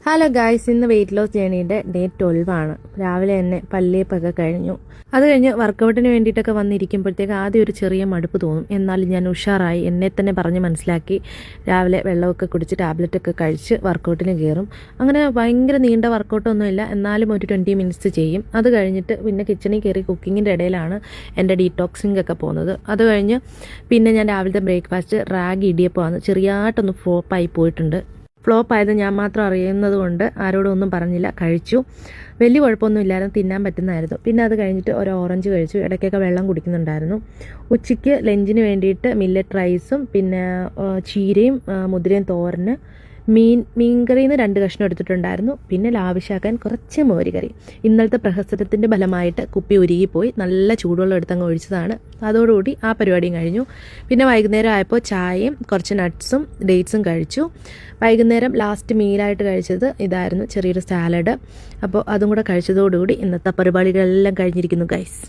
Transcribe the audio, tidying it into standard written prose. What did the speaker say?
Hello guys, ഇന്ന് weight loss ജേണിയുടെ day 12 ആണ്. രാവിലെ തന്നെ പല്ലിയപ്പൊക്കെ കഴിഞ്ഞു. അത് കഴിഞ്ഞ് വർക്കൗട്ടിന് വേണ്ടിയിട്ടൊക്കെ വന്നിരിക്കുമ്പോഴത്തേക്ക് ആദ്യം ഒരു ചെറിയ മടുപ്പ് തോന്നും. എന്നാലും ഞാൻ ഉഷാറായി എന്നെ തന്നെ പറഞ്ഞ് മനസ്സിലാക്കി രാവിലെ വെള്ളമൊക്കെ കുടിച്ച് ടാബ്ലറ്റൊക്കെ കഴിച്ച് വർക്കൗട്ടിന് കയറും. അങ്ങനെ ഭയങ്കര നീണ്ട വർക്കൗട്ടൊന്നുമില്ല, എന്നാലും ഒരു 20 മിനിറ്റ്സ് ചെയ്യും. അത് കഴിഞ്ഞിട്ട് പിന്നെ കിച്ചണിൽ കയറി കുക്കിങ്ങിൻ്റെ ഇടയിലാണ് എൻ്റെ ഡീടോക്സിംഗ് ഒക്കെ പോകുന്നത്. അത് കഴിഞ്ഞ് പിന്നെ ഞാൻ രാവിലത്തെ ബ്രേക്ക്ഫാസ്റ്റ് റാഗി ഇടിയപ്പമാണ്. ചെറിയായിട്ടൊന്ന് ഫ്ലോപ്പായി പോയിട്ടുണ്ട്. ഫ്ലോപ്പായത് ഞാൻ മാത്രം അറിയുന്നത് കൊണ്ട് ആരോടും ഒന്നും പറഞ്ഞില്ല, കഴിച്ചു. വലിയ കുഴപ്പമൊന്നും ഇല്ലായിരുന്നു, തിന്നാൻ പറ്റുന്നതായിരുന്നു. പിന്നെ അത് കഴിഞ്ഞിട്ട് ഒരു ഓറഞ്ച് കഴിച്ചു. ഇടയ്ക്കൊക്കെ വെള്ളം കുടിക്കുന്നുണ്ടായിരുന്നു. ഉച്ചയ്ക്ക് ലഞ്ചിന് വേണ്ടിയിട്ട് മില്ലറ്റ് റൈസും പിന്നെ ചീരയും മുതിരയും തോരന്, മീൻകറിയിൽ നിന്ന് 2 കഷ്ണം എടുത്തിട്ടുണ്ടായിരുന്നു. പിന്നെ ലാവിശാക്കാൻ കുറച്ച് മോരുകറി. ഇന്നലത്തെ പ്രഹസനത്തിൻ്റെ ഫലമായിട്ട് കുപ്പി ഉരുകിപ്പോയി. നല്ല ചൂടുവെള്ളം എടുത്തങ്ങ് ഒഴിച്ചതാണ്. അതോടുകൂടി ആ പരിപാടിയും കഴിഞ്ഞു. പിന്നെ വൈകുന്നേരം ആയപ്പോൾ ചായയും കുറച്ച് നട്ട്സും ഡേറ്റ്സും കഴിച്ചു. വൈകുന്നേരം ലാസ്റ്റ് മീലായിട്ട് കഴിച്ചത് ഇതായിരുന്നു, ചെറിയൊരു സാലഡ്. അപ്പോൾ അതും കൂടെ കഴിച്ചതോടുകൂടി ഇന്നത്തെ പരിപാടികളെല്ലാം കഴിഞ്ഞിരിക്കുന്നു ഗൈസ്.